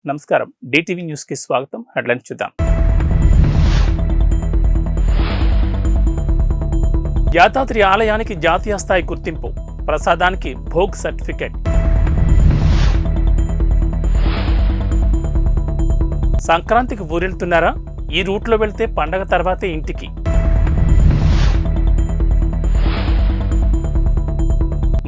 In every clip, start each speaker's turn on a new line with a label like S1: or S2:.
S1: నమస్కారం. DTV news కి స్వాగతం. హెడ్లైన్స్ చూద్దాం. యాదాద్రి ఆలయానికి జాతీయ స్థాయి గుర్తింపు, ప్రసాదానికి భోగ్ సర్టిఫికెట్. సంక్రాంతికి ఊరెళ్తున్నారా? ఈ రూట్లో వెళ్తే పండగ తర్వాతే ఇంటికి.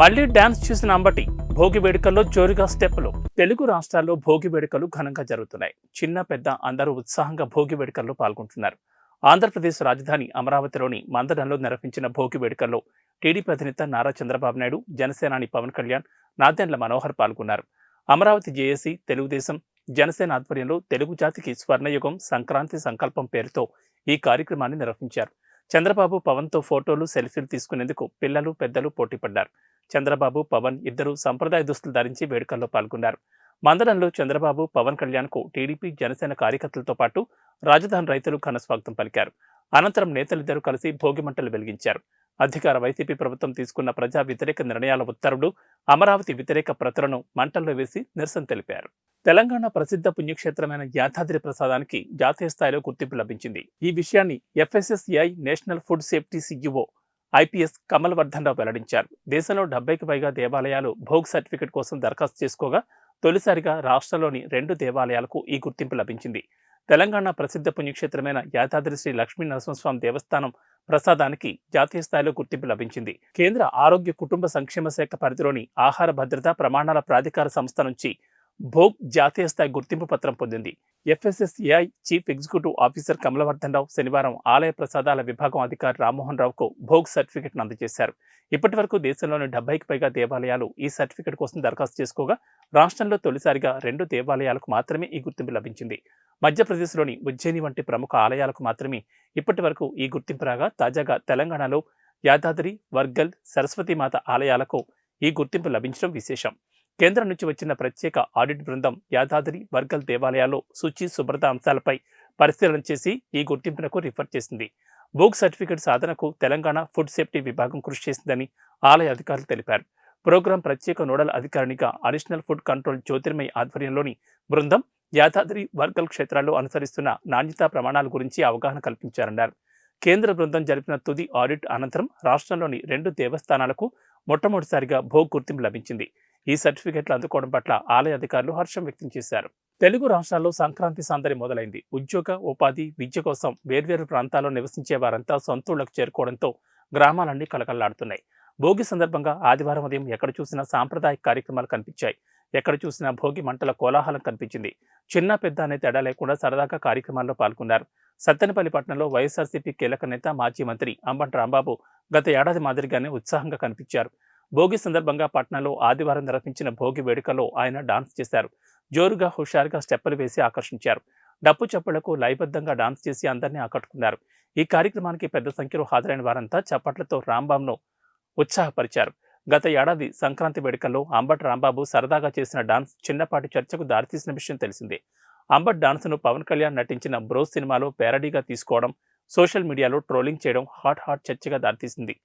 S1: మళ్లీ డాన్స్ చూసిన అంబటి, భోగి వేడుకల్లో జోరుగా స్టెప్పులు. తెలుగు రాష్ట్రాల్లో భోగి వేడుకలు ఘనంగా జరుగుతున్నాయి. చిన్న పెద్ద అందరూ ఉత్సాహంగా భోగి వేడుకల్లో పాల్గొంటున్నారు. ఆంధ్రప్రదేశ్ రాజధాని అమరావతిలోని మందడంలో నిర్వహించిన భోగి వేడుకల్లో టీడీపీ అధినేత నారా చంద్రబాబు నాయుడు, జనసేనాని పవన్ కళ్యాణ్, నాదెండ్ల మనోహర్ పాల్గొన్నారు. అమరావతి జేఏసీ, తెలుగుదేశం, జనసేన ఆధ్వర్యంలో తెలుగు జాతికి స్వర్ణయుగం సంక్రాంతి సంకల్పం పేరుతో ఈ కార్యక్రమాన్ని నిర్వహించారు. చంద్రబాబు, పవన్తో ఫోటోలు, సెల్ఫీలు తీసుకునేందుకు పిల్లలు, పెద్దలు పోటీపడ్డారు. చంద్రబాబు, పవన్ ఇద్దరు సంప్రదాయ దుస్తులు ధరించి వేడుకల్లో పాల్గొన్నారు. మందడంలో చంద్రబాబు, పవన్ కళ్యాణ్కు టీడీపీ, జనసేన కార్యకర్తలతో పాటు రాజధాని రైతులు ఘన స్వాగతం పలికారు. అనంతరం నేతలిద్దరూ కలిసి భోగి మంటలు వెలిగించారు. అధికార వైసీపీ ప్రభుత్వం తీసుకున్న ప్రజా వ్యతిరేక నిర్ణయాల ఉత్తర్వులు, అమరావతి వ్యతిరేక ప్రతులను మంటల్లో వేసి నిరసన తెలిపారు. తెలంగాణ ప్రసిద్ధ పుణ్యక్షేత్రమైన యాదాద్రి ప్రసాదానికి జాతీయ స్థాయిలో గుర్తింపు లభించింది. ఈ విషయాన్ని FSSAI national food safety CEO IPS Kamal Vardhan Rao వెల్లడించారు. దేశంలో 70కి పైగా దేవాలయాలు భోగ్ సర్టిఫికెట్ కోసం దరఖాస్తు చేసుకోగా తొలిసారిగా రాష్ట్రంలోని 2 దేవాలయాలకు ఈ గుర్తింపు లభించింది. తెలంగాణ ప్రసిద్ధ పుణ్యక్షేత్రమైన యాదాద్రి శ్రీ లక్ష్మీ నరసింహస్వామి దేవస్థానం ప్రసాదానికి జాతీయ స్థాయిలో గుర్తింపు లభించింది. కేంద్ర ఆరోగ్య కుటుంబ సంక్షేమ శాఖ పరిధిలోని ఆహార భద్రతా ప్రమాణాల ప్రాధికార సంస్థ నుంచి భోగ్ జాతీయ స్థాయి గుర్తింపు పత్రం పొందింది. ఎఫ్ఎస్ఎస్ఏఐ చీఫ్ ఎగ్జిక్యూటివ్ ఆఫీసర్ కమలవర్ధన్ రావు శనివారం ఆలయ ప్రసాదాల విభాగం అధికారి రామ్మోహన్ రావుకు భోగ్ సర్టిఫికెట్ను అందజేశారు. ఇప్పటి వరకు దేశంలోని 70కి పైగా దేవాలయాలు ఈ సర్టిఫికెట్ కోసం దరఖాస్తు చేసుకోగా రాష్ట్రంలో తొలిసారిగా 2 దేవాలయాలకు మాత్రమే ఈ గుర్తింపు లభించింది. మధ్యప్రదేశ్లోని ఉజ్జయిని వంటి ప్రముఖ ఆలయాలకు మాత్రమే ఇప్పటి వరకు ఈ గుర్తింపు రాగా తాజాగా తెలంగాణలో యాదాద్రి, వర్గల్, సరస్వతీమాత ఆలయాలకు ఈ గుర్తింపు లభించడం విశేషం. కేంద్రం నుంచి వచ్చిన ప్రత్యేక ఆడిట్ బృందం యాదాద్రి, వర్గల్ దేవాలయాల్లో శుచి, శుభ్రత అంశాలపై పరిశీలన చేసి ఈ గుర్తింపునకు రిఫర్ చేసింది. భోగ్ సర్టిఫికెట్ సాధనకు తెలంగాణ ఫుడ్ సేఫ్టీ విభాగం కృషి చేసిందని ఆలయ అధికారులు తెలిపారు. ప్రోగ్రాం ప్రత్యేక నోడల్ అధికారినిగా అడిషనల్ ఫుడ్ కంట్రోల్ జ్యోతిర్మయి ఆధ్వర్యంలోని బృందం యాదాద్రి, వర్గల్ క్షేత్రాల్లో అనుసరిస్తున్న నాణ్యతా ప్రమాణాల గురించి అవగాహన కల్పించారన్నారు. కేంద్ర బృందం జరిపిన తుది ఆడిట్ అనంతరం రాష్ట్రంలోని 2 దేవస్థానాలకు మొట్టమొదటిసారిగా భోగ్ గుర్తింపు లభించింది. ఈ సర్టిఫికెట్లు అందుకోవడం పట్ల ఆలయ అధికారులు హర్షం వ్యక్తం చేశారు. తెలుగు రాష్ట్రాల్లో సంక్రాంతి సందడి మొదలైంది. ఉద్యోగ, ఉపాధి, విద్య కోసం వేర్వేరు ప్రాంతాల్లో నివసించే వారంతా సొంతూళ్లకు చేరుకోవడంతో గ్రామాలన్నీ కలకల్లాడుతున్నాయి. భోగి సందర్భంగా ఆదివారం ఉదయం ఎక్కడ చూసినా సాంప్రదాయక కార్యక్రమాలు కనిపించాయి. ఎక్కడ చూసినా భోగి మంటల కోలాహలం కనిపించింది. చిన్న పెద్ద అనే తేడా లేకుండా సరదాగా కార్యక్రమాల్లో పాల్గొన్నారు. సత్తెనపల్లి పట్టణంలో వైఎస్ఆర్సీపీ కీలక నేత, మాజీ మంత్రి అంబటి రాంబాబు గత ఏడాది మాదిరిగానే ఉత్సాహంగా కనిపించారు. భోగి సందర్భంగా పట్టణంలో ఆదివారం నిర్వహించిన భోగి వేడుకలో ఆయన డాన్స్ చేశారు. జోరుగా, హుషారుగా స్టెప్పులు వేసి ఆకర్షించారు. డప్పు చప్పులకు లయబద్ధంగా డాన్స్ చేసి అందరినీ ఆకట్టుకున్నారు. ఈ కార్యక్రమానికి పెద్ద సంఖ్యలో హాజరైన వారంతా చప్పట్లతో రాంబాబును ఉత్సాహపరిచారు. గత ఏడాది సంక్రాంతి వేడుకల్లో అంబటి రాంబాబు సరదాగా చేసిన డాన్స్ చిన్నపాటి చర్చకు దారితీసిన విషయం తెలిసిందే. అంబటి డాన్స్ను పవన్ కళ్యాణ్ నటించిన బ్రో సినిమాలో పేరడీగా తీసుకోవడం, సోషల్ మీడియాలో ట్రోలింగ్ చేయడం హాట్ చర్చగా దారితీసింది.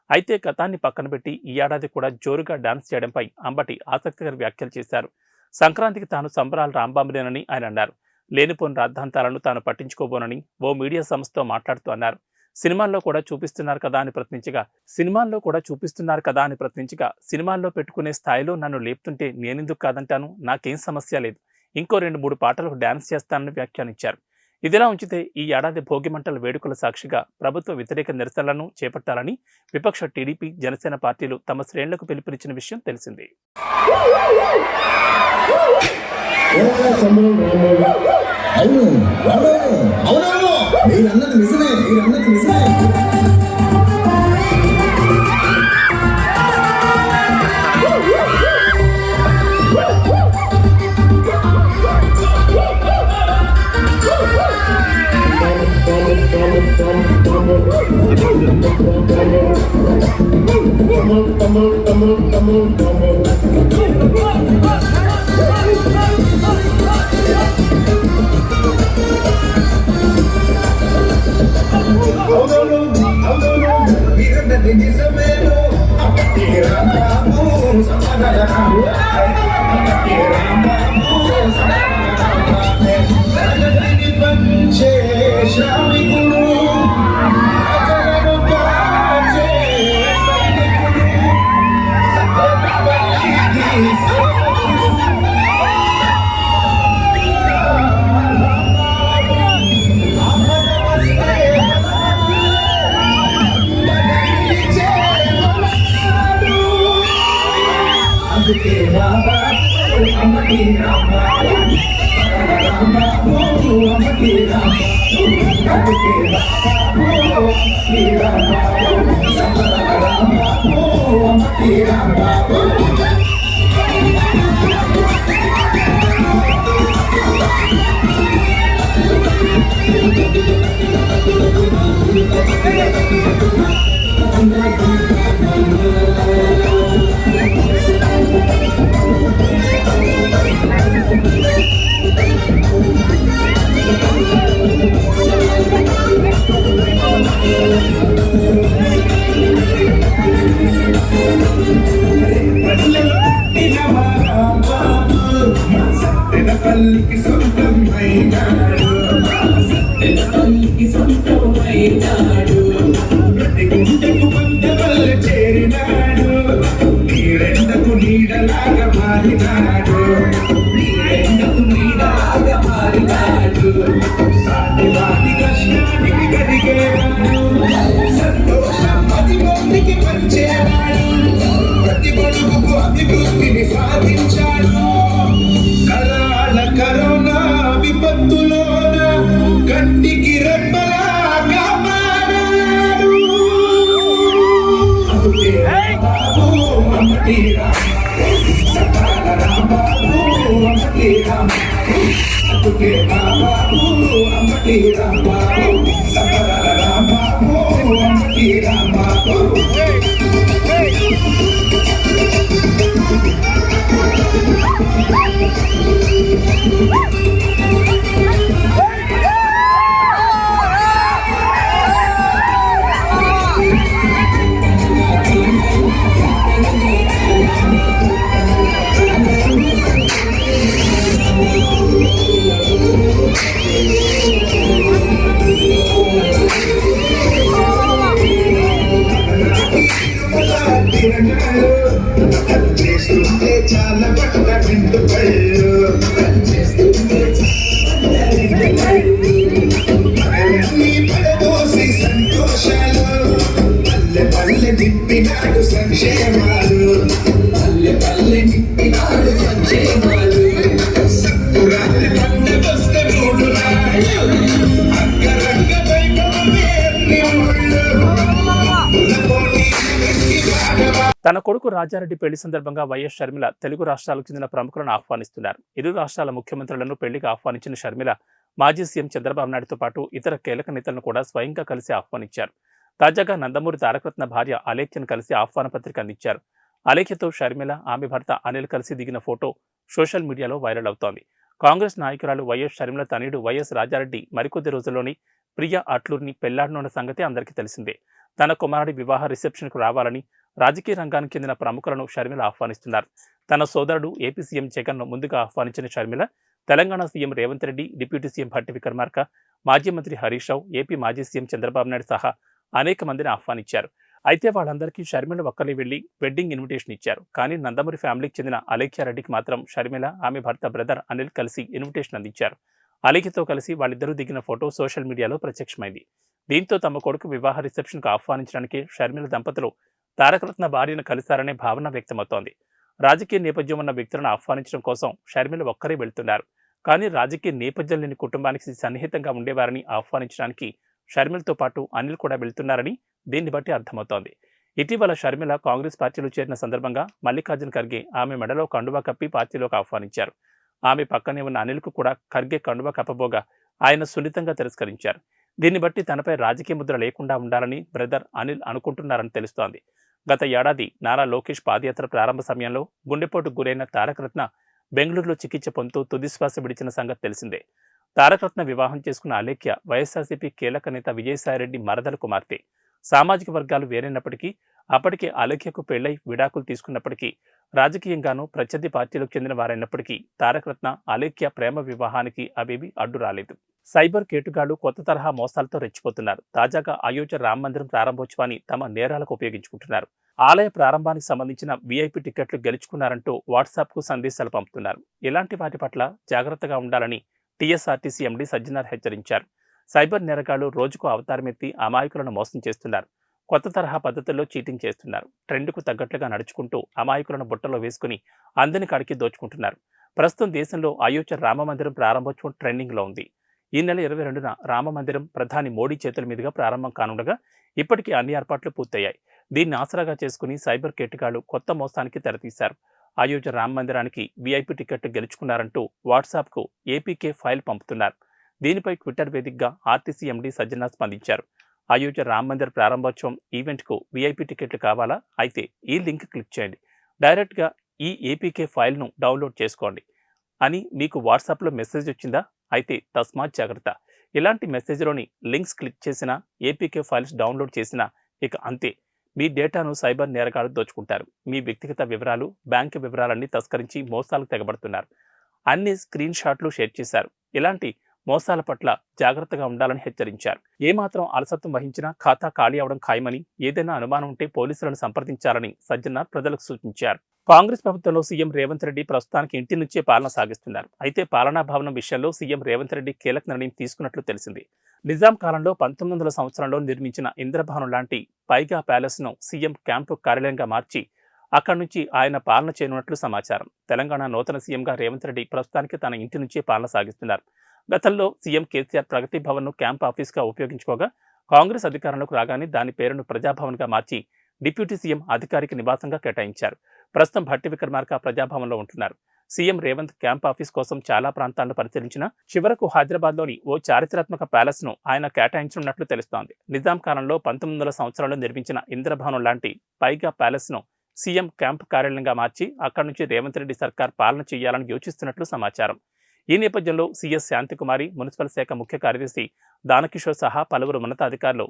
S1: అయితే గతాన్ని పక్కన పెట్టి ఈ ఏడాది కూడా జోరుగా డాన్స్ చేయడంపై అంబటి ఆసక్తికర వ్యాఖ్యలు చేశారు. సంక్రాంతికి తాను సంబరాలు రాంబాబునేనని ఆయన అన్నారు. లేనిపోని రాద్ధాంతాలను తాను పట్టించుకోబోనని ఓ మీడియా సంస్థతో మాట్లాడుతూ అన్నారు. సినిమాల్లో కూడా చూపిస్తున్నారు కదా అని ప్రశ్నించగా సినిమాల్లో పెట్టుకునే స్థాయిలో నన్ను లేపుతుంటే నేనెందుకు కాదంటాను, నాకేం సమస్య లేదు, ఇంకో 2-3 పాటలకు డాన్స్ చేస్తానని వ్యాఖ్యానించారు. ఇదిలా ఉంచితే ఈ ఏడాది భోగి మంటల వేడుకల సాక్షిగా ప్రభుత్వ వ్యతిరేక నిరసనలను చేపట్టాలని విపక్ష టీడీపీ, జనసేన పార్టీలు తమ శ్రేణులకు పిలుపునిచ్చిన విషయం తెలిసిందే.
S2: తల్లికి సొంతమైనాడు, తల్లికి సొంతమైనాడు, ప్రతి గుండెకు బంధవల్ల చేరినాడు, నీరెండకు నీడలాగా మారినాడు, నీరెండకు నీడలాగా మారినాడు, సాటివాడి కష్టానికి కరిగేవాడు, సంతోషం 10 మందికి పంచేవాడు, ప్రతి బడుగుకు అభివృద్ధిని సాధించాడు. కరోనా విపత్తులోన కంటికి రెప్పలా కాపాడాడు. బాబు అమ్మటి సకాల రాంబాబు అమ్మటి అందుకే బాబు అమ్మటి రాంబాబు సకాల రాంబాబు అమ్మటి రాంబాబు. చేస్తుంటే చాలా పట్ల వింటు పళ్ళు పడదోసి సంతోషాలు పల్లె పల్లె నింపినాడు సంక్షేమాలు, పల్లె పల్లె నింపినాడు సంక్షేమాలు, సంకురాత్రి పండుగ వస్తే 3 నాళ్ళు అంగరంగ వైభవమే అన్ని ఊళ్ళు.
S1: తన కొడుకు రాజారెడ్డి పెళ్లి సందర్భంగా వైఎస్ షర్మిల తెలుగు రాష్ట్రాలకు చెందిన ప్రముఖులను ఆహ్వానిస్తున్నారు. ఇరు రాష్ట్రాల ముఖ్యమంత్రులను పెళ్లికి ఆహ్వానించిన షర్మిల మాజీ సీఎం చంద్రబాబు నాయుడుతో పాటు ఇతర కీలక నేతలను కూడా స్వయంగా కలిసి ఆహ్వానించారు. తాజాగా నందమూరి తారకరత్న భార్య అలేఖ్యను కలిసి ఆహ్వాన పత్రిక అందించారు. అలేఖ్యతో షర్మిల, ఆమె భర్త అనిల్ కలిసి దిగిన ఫోటో సోషల్ మీడియాలో వైరల్ అవుతోంది. కాంగ్రెస్ నాయకురాలు వైఎస్ షర్మిల తనయుడు వైఎస్ రాజారెడ్డి మరికొద్ది రోజుల్లోని ప్రియా అట్లూరిని పెళ్లాడనున్న సంగతి అందరికీ తెలిసిందే. తన కుమారుడి వివాహ రిసెప్షన్కు రావాలని రాజకీయ రంగానికి చెందిన ప్రముఖులను షర్మిల ఆహ్వానిస్తున్నారు. తన సోదరుడు ఏపీ సీఎం జగన్ను ముందుగా ఆహ్వానించిన Sharmila Telangana CM Revanth Reddy, deputy CM Bhatti Vikramarka, మాజీ మంత్రి హరీష్ రావు, ఏపీ మాజీ సీఎం చంద్రబాబు నాయుడు సహా అనేక మందిని ఆహ్వానించారు. అయితే వాళ్ళందరికీ షర్మిల ఒక్కలే వెళ్లి వెడ్డింగ్ ఇన్విటేషన్ ఇచ్చారు. కానీ నందమూరి ఫ్యామిలీకి చెందిన అలేఖ్యారెడ్డికి మాత్రం షర్మిల, ఆమె భర్త బ్రదర్ అనిల్ కలిసి ఇన్విటేషన్ అందించారు. అలేఖ్యతో కలిసి వాళ్ళిద్దరూ దిగిన ఫోటో సోషల్ మీడియాలో ప్రత్యక్షమైంది. దీంతో తమ కొడుకు వివాహ రిసెప్షన్కు ఆహ్వానించడానికి షర్మిల దంపతులు తారకరత్న భార్యను కలిశారనే భావన వ్యక్తమవుతోంది. రాజకీయ నేపథ్యం ఉన్న వ్యక్తులను ఆహ్వానించడం కోసం షర్మిల ఒక్కరే వెళ్తున్నారు. కానీ రాజకీయ నేపథ్యం లేని కుటుంబానికి సన్నిహితంగా ఉండేవారని ఆహ్వానించడానికి షర్మిలతో పాటు అనిల్ కూడా వెళ్తున్నారని దీన్ని బట్టి అర్థమవుతోంది. ఇటీవల షర్మిల కాంగ్రెస్ పార్టీలో చేరిన సందర్భంగా మల్లికార్జున్ ఖర్గే ఆమె మెడలో కండువా కప్పి పార్టీలోకి ఆహ్వానించారు. ఆమె పక్కనే ఉన్న అనిల్కు కూడా ఖర్గే కండువా కప్పబోగా ఆయన సున్నితంగా తిరస్కరించారు. దీన్ని బట్టి తనపై రాజకీయ ముద్ర లేకుండా ఉండాలని బ్రదర్ అనిల్ అనుకుంటున్నారని తెలుస్తోంది. గత ఏడాది నారా లోకేష్ పాదయాత్ర ప్రారంభ సమయంలో గుండెపోటుకు గురైన తారకరత్న బెంగళూరులో చికిత్స పొందుతూ తుదిశ్వాస విడిచిన సంగతి తెలిసిందే. తారకరత్న వివాహం చేసుకున్న అలేఖ్య వైఎస్ఆర్సీపీ కీలక నేత విజయసాయిరెడ్డి మరదల కుమార్తె. సామాజిక వర్గాలు వేరైనప్పటికీ అప్పటికే అలేఖ్యకు పెళ్లై విడాకులు తీసుకున్నప్పటికీ రాజకీయంగానూ ప్రత్యర్థి పార్టీలకు చెందిన వారైనప్పటికీ తారకరత్న అలేఖ్య ప్రేమ వివాహానికి అవేవి అడ్డు రాలేదు. సైబర్ కేటుగాళ్లు కొత్త తరహా మోసాలతో రెచ్చిపోతున్నారు. తాజాగా అయోధ్య రామ మందిరం ప్రారంభోత్సవాన్ని తమ నేరాలకు ఉపయోగించుకుంటున్నారు. ఆలయ ప్రారంభానికి సంబంధించిన వీఐపీ టికెట్లు గెలుచుకున్నారంటూ వాట్సాప్కు సందేశాలు పంపుతున్నారు. ఇలాంటి వాటి పట్ల జాగ్రత్తగా ఉండాలని టీఎస్ఆర్టీసీ ఎండీ సజ్జనార్ హెచ్చరించారు. సైబర్ నేరగాళ్లు రోజుకు అవతారమెత్తి అమాయకులను మోసం చేస్తున్నారు. కొత్త తరహా పద్ధతుల్లో చీటింగ్ చేస్తున్నారు. ట్రెండ్కు తగ్గట్లుగా నడుచుకుంటూ అమాయకులను బుట్టలో వేసుకుని అందని కాడికి దోచుకుంటున్నారు. ప్రస్తుతం దేశంలో అయోధ్య రామమందిరం ప్రారంభోత్సవం ట్రెండింగ్లో ఉంది. ఈ నెల 22న రామమందిరం ప్రధాని మోడీ చేతుల మీదుగా ప్రారంభం కానుండగా ఇప్పటికీ అన్ని ఏర్పాట్లు పూర్తయ్యాయి. దీన్ని ఆసరాగా చేసుకుని సైబర్ కేటగాళ్లు కొత్త మోసానికి తెరతీశారు. అయోధ్య రామ మందిరానికి వీఐపీ టికెట్ గెలుచుకున్నారంటూ వాట్సాప్కు ఏపీకే ఫైల్ పంపుతున్నారు. దీనిపై ట్విట్టర్ వేదికగా ఆర్టీసీ ఎండీ సజ్జనార్ స్పందించారు. అయోధ్య రామ మందిర్ ప్రారంభోత్సవం ఈవెంట్కు వీఐపీ టికెట్లు కావాలా? అయితే ఈ లింక్ క్లిక్ చేయండి, డైరెక్ట్గా ఈ ఏపీకే ఫైల్ను డౌన్లోడ్ చేసుకోండి అని మీకు వాట్సాప్లో మెసేజ్ వచ్చిందా? అయితే తస్మాత్ జాగ్రత్త. ఇలాంటి మెసేజ్లోని లింక్స్ క్లిక్ చేసినా, ఏపీకే ఫైల్స్ డౌన్లోడ్ చేసినా ఇక అంతే, మీ డేటాను సైబర్ నేరగాళ్లు దోచుకుంటారు. మీ వ్యక్తిగత వివరాలు, బ్యాంకు వివరాలన్నీ తస్కరించి మోసాలకు తెగబడుతున్నారు. అన్ని స్క్రీన్ షాట్లు షేర్ చేశారు. ఇలాంటి మోసాల పట్ల జాగ్రత్తగా ఉండాలని హెచ్చరించారు. ఏమాత్రం అలసత్వం వహించినా ఖాతా ఖాళీ అవడం ఖాయమని, ఏదైనా అనుమానం ఉంటే పోలీసులను సంప్రదించాలని సజ్జనార్ ప్రజలకు సూచించారు. కాంగ్రెస్ ప్రభుత్వంలో సీఎం రేవంత్ రెడ్డి ప్రస్తుతానికి ఇంటి నుంచే పాలన సాగిస్తున్నారు. అయితే పాలనా భవనం విషయంలో సీఎం రేవంత్ రెడ్డి కీలక నిర్ణయం తీసుకున్నట్లు తెలిసింది. నిజాం కాలంలో 1900 సంవత్సరంలో నిర్మించిన ఇంద్రభవనం లాంటి పైగా ప్యాలెస్ను సీఎం క్యాంపు కార్యాలయంగా మార్చి అక్కడి నుంచి ఆయన పాలన చేయనున్నట్లు సమాచారం. తెలంగాణ నూతన సీఎంగా రేవంత్ రెడ్డి ప్రస్తుతానికి తన ఇంటి నుంచే పాలన సాగిస్తున్నారు. గతంలో సీఎం కేసీఆర్ ప్రగతి భవన్ను క్యాంప్ ఆఫీస్గా ఉపయోగించుకోగా కాంగ్రెస్ అధికారంలోకి రాగానే దాని పేరును ప్రజాభవన్గా మార్చి డిప్యూటీ సీఎం అధికారిక నివాసంగా కేటాయించారు. ప్రస్తుతం భట్టి విక్రమార్క ప్రజాభవన్లో ఉంటున్నారు. సీఎం రేవంత్ క్యాంప్ ఆఫీస్ కోసం చాలా ప్రాంతాలను పరిశీలించిన చివరకు హైదరాబాద్లోని ఓ చారిత్రాత్మక ప్యాలెస్ను ఆయన కేటాయించనున్నట్లు తెలుస్తోంది. నిజాం కాలంలో 1900 సంవత్సరంలో నిర్మించిన ఇంద్రభవనం లాంటి పైగా ప్యాలెస్ను సీఎం క్యాంప్ కార్యాలయంగా మార్చి అక్కడి నుంచి రేవంత్ రెడ్డి సర్కార్ పాలన చేయాలని యోచిస్తున్నట్లు సమాచారం. ఈ నేపథ్యంలో సీఎస్ శాంతికుమారి, మున్సిపల్ శాఖ ముఖ్య కార్యదర్శి దానకిషోర్ సహా పలువురు ఉన్నతాధికారులు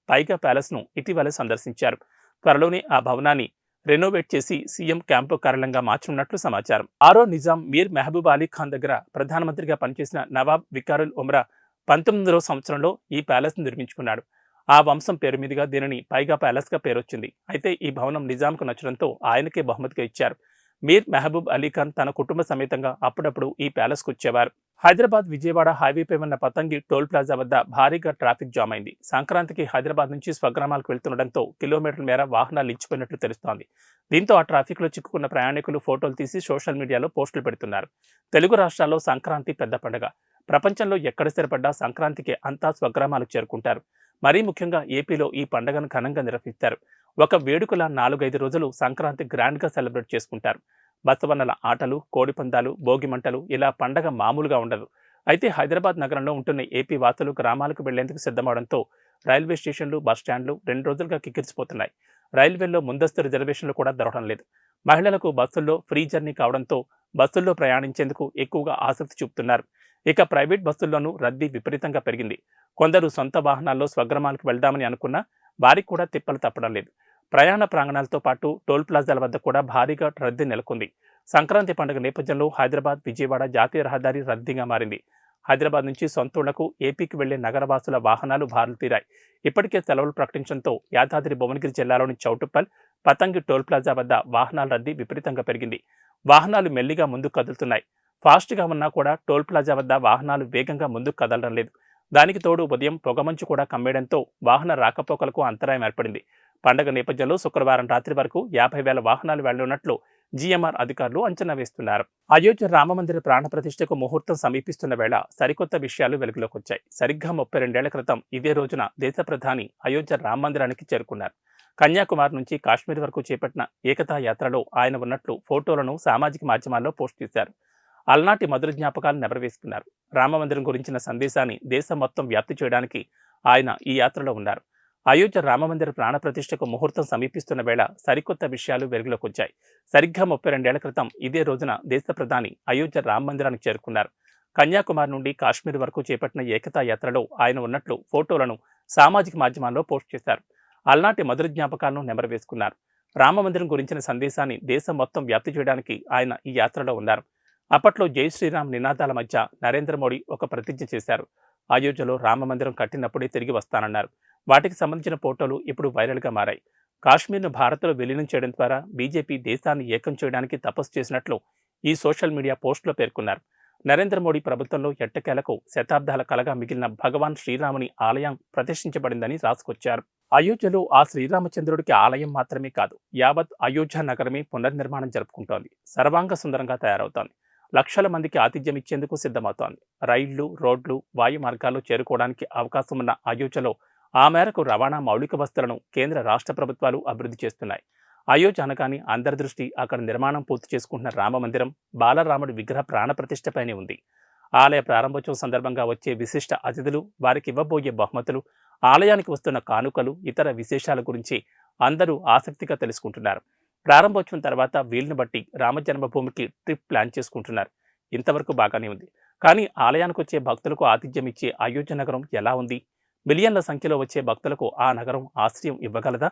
S1: పైగా ప్యాలెస్ను ఇటీవలే సందర్శించారు. త్వరలోనే ఆ భవనాన్ని రెనోవేట్ చేసి సీఎం క్యాంపు కార్యాలయంగా మార్చనున్నట్లు సమాచారం. ఆరో నిజాం మీర్ మెహబూబ్ అలీ ఖాన్ దగ్గర ప్రధానమంత్రిగా పనిచేసిన నవాబ్ వికారుల్ ఉమ్రా 1900 సంవత్సరంలో ఈ ప్యాలెస్ను నిర్మించుకున్నాడు. ఆ వంశం పేరు మీదుగా దీనిని పైగా ప్యాలెస్గా పేరొచ్చింది. అయితే ఈ భవనం నిజాంకు నచ్చడంతో ఆయనకే బహుమతిగా ఇచ్చారు. మీర్ మెహబూబ్ అలీ ఖాన్ తన కుటుంబ సమేతంగా అప్పుడప్పుడు ఈ ప్యాలెస్కు వచ్చేవారు. హైదరాబాద్ విజయవాడ హైవేపై ఉన్న పతంగి టోల్ ప్లాజా వద్ద భారీగా ట్రాఫిక్ జామ్ అయింది. సంక్రాంతికి హైదరాబాద్ నుంచి స్వగ్రామాలకు వెళ్తుండటంతో కిలోమీటర్ల మేర వాహనాలు నిలిచిపోయినట్లు తెలుస్తోంది. దీంతో ఆ ట్రాఫిక్లో చిక్కుకున్న ప్రయాణికులు ఫోటోలు తీసి సోషల్ మీడియాలో పోస్టులు పెడుతున్నారు. తెలుగు రాష్ట్రాల్లో సంక్రాంతి పెద్ద పండుగ. ప్రపంచంలో ఎక్కడ స్థిరపడ్డా సంక్రాంతికి అంతా స్వగ్రామాలకు చేరుకుంటారు. మరీ ముఖ్యంగా ఏపీలో ఈ పండుగను ఘనంగా నిర్వహిస్తారు. ఒక వేడుకల 4-5 రోజులు సంక్రాంతి గ్రాండ్గా సెలబ్రేట్ చేసుకుంటారు. బసవన్నల ఆటలు, కోడిపందాలు, భోగిమంటలు, ఇలా పండగ మామూలుగా ఉండదు. అయితే హైదరాబాద్ నగరంలో ఉంటున్న ఏపీ వాసులు గ్రామాలకు వెళ్లేందుకు సిద్ధమవడంతో రైల్వే స్టేషన్లు, బస్టాండ్లు 2 రోజులుగా కిక్కిరిసిపోతున్నాయి. రైల్వేల్లో ముందస్తు రిజర్వేషన్లు కూడా దొరకడం లేదు. మహిళలకు బస్సుల్లో ఫ్రీ జర్నీ కావడంతో బస్సుల్లో ప్రయాణించేందుకు ఎక్కువగా ఆసక్తి చూపుతున్నారు. ఇక ప్రైవేట్ బస్సుల్లోనూ రద్దీ విపరీతంగా పెరిగింది. కొందరు సొంత వాహనాల్లో స్వగ్రామాలకు వెళ్దామని అనుకున్నా వారికి కూడా తిప్పలు తప్పడం లేదు. ప్రయాణ ప్రాంగణాలతో పాటు టోల్ ప్లాజాల వద్ద కూడా భారీగా రద్దీ నెలకొంది. సంక్రాంతి పండుగ నేపథ్యంలో హైదరాబాద్, విజయవాడ జాతీయ రహదారి రద్దీగా మారింది. హైదరాబాద్ నుంచి సొంతూళ్లకు, ఏపీకి వెళ్లే నగరవాసుల వాహనాలు బారులు తీరాయి. ఇప్పటికే సెలవులు ప్రకటించడంతో యాదాద్రి భువనగిరి జిల్లాలోని చౌటుప్పల్, పతంగి టోల్ ప్లాజా వద్ద వాహనాల రద్దీ విపరీతంగా పెరిగింది. వాహనాలు మెల్లిగా ముందుకు కదులుతున్నాయి. ఫాస్ట్గా ఉన్నా కూడా టోల్ ప్లాజా వద్ద వాహనాలు వేగంగా ముందుకు కదలడం లేదు. దానికి తోడు ఉదయం పొగమంచు కూడా కమ్మేయడంతో వాహన రాకపోకలకు అంతరాయం ఏర్పడింది. పండగ నేపథ్యంలో శుక్రవారం రాత్రి వరకు 50,000 వాహనాలు వెళ్లనున్నట్లు జీఎంఆర్ అధికారులు అంచనా వేస్తున్నారు. అయోధ్య రామమందిర ప్రాణప్రతిష్ఠకు ముహూర్తం సమీపిస్తున్న వేళ సరికొత్త విషయాలు వెలుగులోకి వచ్చాయి. సరిగ్గా 32 ఏళ్ల క్రితం ఇదే రోజున దేశ ప్రధాని అయోధ్య రామమందిరానికి చేరుకున్నారు. కన్యాకుమారి నుంచి కాశ్మీర్ వరకు చేపట్టిన ఏకతా యాత్రలో ఆయన ఉన్నట్లు ఫోటోలను సామాజిక మాధ్యమాల్లో పోస్ట్ చేశారు. అలనాటి మధుర జ్ఞాపకాలు నెమరవేసుకున్నారు. రామమందిరం గురించిన సందేశాన్ని దేశం మొత్తం వ్యాప్తి చేయడానికి ఆయన ఈ యాత్రలో ఉన్నారు. అయోధ్య రామమందిర ప్రాణప్రతిష్ఠకు ముహూర్తం సమీపిస్తున్న వేళ సరికొత్త విషయాలు వెలుగులోకి వచ్చాయి. సరిగ్గా 32 ఏళ్ల క్రితం ఇదే రోజున దేశ ప్రధాని అయోధ్య రామమందిరానికి చేరుకున్నారు. కన్యాకుమారి నుండి కాశ్మీర్ వరకు చేపట్టిన ఏకతా యాత్రలో ఆయన ఉన్నట్లు ఫోటోలను సామాజిక మాధ్యమాల్లో పోస్ట్ చేశారు. అలనాటి మధుర జ్ఞాపకాలను నెమరవేసుకున్నారు. రామమందిరం గురించిన సందేశాన్ని దేశం మొత్తం వ్యాప్తి చేయడానికి ఆయన ఈ యాత్రలో ఉన్నారు. అప్పట్లో జై శ్రీరామ్ నినాదాల మధ్య నరేంద్ర మోడీ ఒక ప్రతిజ్ఞ చేశారు. అయోధ్యలో రామమందిరం కట్టినప్పుడే తిరిగి వస్తానన్నారు. వాటికి సంబంధించిన ఫోటోలు ఇప్పుడు వైరల్గా మారాయి. కాశ్మీర్ను భారత్లో విలీనం చేయడం ద్వారా బీజేపీ దేశాన్ని ఏకం చేయడానికి తపస్సు చేసినట్లు ఈ సోషల్ మీడియా పోస్టులో పేర్కొన్నారు. నరేంద్ర మోడీ ప్రభుత్వంలో ఎట్టకేలకు శతాబ్దాల కలగా మిగిలిన భగవాన్ శ్రీరాముని ఆలయం ప్రతిష్ఠించబడిందని రాసుకొచ్చారు. అయోధ్యలో ఆ శ్రీరామచంద్రుడికి ఆలయం మాత్రమే కాదు, యావత్ అయోధ్య నగరమే పునర్నిర్మాణం జరుపుకుంటోంది. సర్వాంగ సుందరంగా తయారవుతోంది. లక్షల మందికి ఆతిథ్యం ఇచ్చేందుకు సిద్ధమవుతోంది. రైళ్లు, రోడ్లు, వాయు మార్గాల్లో చేరుకోవడానికి అవకాశం ఉన్న అయోధ్యలో ఆ మేరకు రవాణా మౌలిక వసతులను కేంద్ర రాష్ట్ర ప్రభుత్వాలు అభివృద్ధి చేస్తున్నాయి. అయోధ్య అనగానే అందరి దృష్టి అక్కడ నిర్మాణం పూర్తి చేసుకుంటున్న రామమందిరం, బాలరాముడి విగ్రహ ప్రాణప్రతిష్ఠపైనే ఉంది. ఆలయ ప్రారంభోత్సవం సందర్భంగా వచ్చే విశిష్ట అతిథులు, వారికి ఇవ్వబోయే బహుమతులు, ఆలయానికి వస్తున్న కానుకలు, ఇతర విశేషాల గురించి అందరూ ఆసక్తిగా తెలుసుకుంటున్నారు. ప్రారంభోత్సవం తర్వాత వీలును బట్టి రామజన్మభూమికి ట్రిప్ ప్లాన్ చేసుకుంటున్నారు. ఇంతవరకు బాగానే ఉంది. కానీ ఆలయానికి వచ్చే భక్తులకు ఆతిథ్యం ఇచ్చే అయోధ్య నగరం ఎలా ఉంది? మిలియన్ల సంఖ్యలో వచ్చే భక్తులకు ఆ నగరం ఆశ్రయం ఇవ్వగలదా?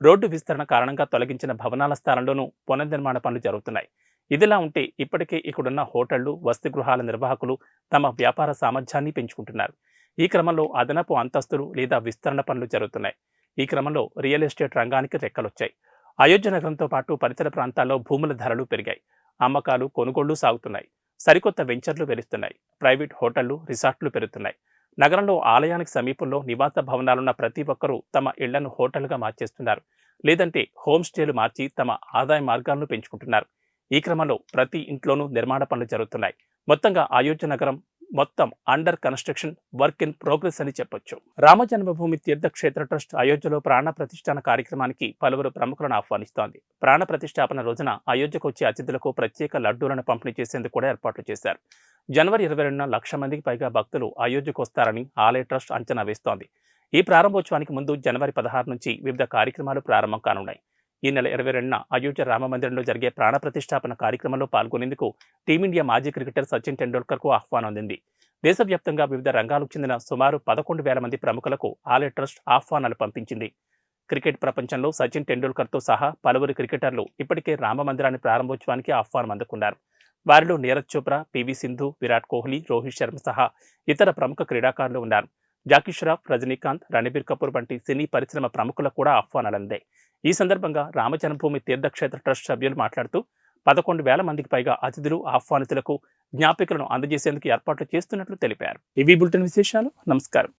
S1: రోడ్డు విస్తరణ కారణంగా తొలగించిన భవనాల స్థానంలోనూ పునర్నిర్మాణ పనులు జరుగుతున్నాయి. ఇదిలా ఉంటే ఇప్పటికే ఇక్కడున్న హోటళ్లు, వసతి గృహాల నిర్వాహకులు తమ వ్యాపార సామర్థ్యాన్ని పెంచుకుంటున్నారు. ఈ క్రమంలో అదనపు అంతస్తులు లేదా విస్తరణ పనులు జరుగుతున్నాయి. ఈ క్రమంలో రియల్ ఎస్టేట్ రంగానికి రెక్కలొచ్చాయి. అయోధ్య నగరంతో పాటు పరిసర ప్రాంతాల్లో భూముల ధరలు పెరిగాయి. అమ్మకాలు, కొనుగోళ్లు సాగుతున్నాయి. సరికొత్త వెంచర్లు వెలుస్తున్నాయి. ప్రైవేట్ హోటళ్లు, రిసార్ట్లు పెరుగుతున్నాయి. నగరంలో ఆలయానికి సమీపంలో నివాస భవనాలున్న ప్రతి ఒక్కరూ తమ ఇళ్లను హోటళ్లుగా మార్చేస్తున్నారు. లేదంటే హోమ్ స్టేలు మార్చి తమ ఆదాయ మార్గాలను పెంచుకుంటున్నారు. ఈ క్రమంలో ప్రతి ఇంట్లోనూ నిర్మాణ పనులు జరుగుతున్నాయి. మొత్తంగా అయోధ్య నగరం మొత్తం under construction, work in progress అని చెప్పొచ్చు. రామజన్మభూమి తీర్థక్షేత్ర ట్రస్ట్ అయోధ్యలో ప్రాణ ప్రతిష్ఠాన కార్యక్రమానికి పలువురు ప్రముఖులను ఆహ్వానిస్తోంది. ప్రాణ ప్రతిష్టాపన రోజున అయోధ్యకు వచ్చే అతిథులకు ప్రత్యేక లడ్డూలను పంపిణీ చేసేందుకు కూడా ఏర్పాట్లు చేశారు. జనవరి 22న 1,00,000 మందికి పైగా భక్తులు అయోధ్యకు వస్తారని ఆలయ ట్రస్ట్ అంచనా వేస్తోంది. ఈ ప్రారంభోత్సవానికి ముందు జనవరి 16 నుంచి వివిధ కార్యక్రమాలు ప్రారంభం కానున్నాయి. ఈ నెల 22న అయోధ్య రామమందిరంలో జరిగే ప్రాణ ప్రతిష్టాపన కార్యక్రమంలో పాల్గొనేందుకు టీమిండియా మాజీ క్రికెటర్ సచిన్ టెండూల్కర్కు ఆహ్వానం అందింది. దేశవ్యాప్తంగా వివిధ రంగాలకు చెందిన సుమారు 11,000 మంది ప్రముఖులకు ఆలయ ట్రస్ట్ ఆహ్వానాలు పంపించింది. క్రికెట్ ప్రపంచంలో సచిన్ టెండూల్కర్తో సహా పలువురు క్రికెటర్లు ఇప్పటికే రామమందిరాన్ని ప్రారంభోత్సవానికి ఆహ్వానం అందుకున్నారు. వారిలో నీరజ్ చోప్రా, పివి సింధు, విరాట్ కోహ్లీ, రోహిత్ శర్మ సహా ఇతర ప్రముఖ క్రీడాకారులు ఉన్నారు. జాకీ ష్రాఫ్, రజనీకాంత్, రణబీర్ కపూర్ వంటి సినీ పరిశ్రమ ప్రముఖులకు కూడా ఆహ్వానాలు అందాయి. ఈ సందర్భంగా రామజన్మభూమి తీర్థక్షేత్ర ట్రస్ట్ సభ్యులు మాట్లాడుతూ 11,000 మందికి పైగా అతిథులు, ఆహ్వానితులకు జ్ఞాపికలను అందజేసేందుకు ఏర్పాట్లు చేస్తున్నట్లు తెలిపారు. ఇవి బులెటిన్ విశేషాలు. నమస్కారం.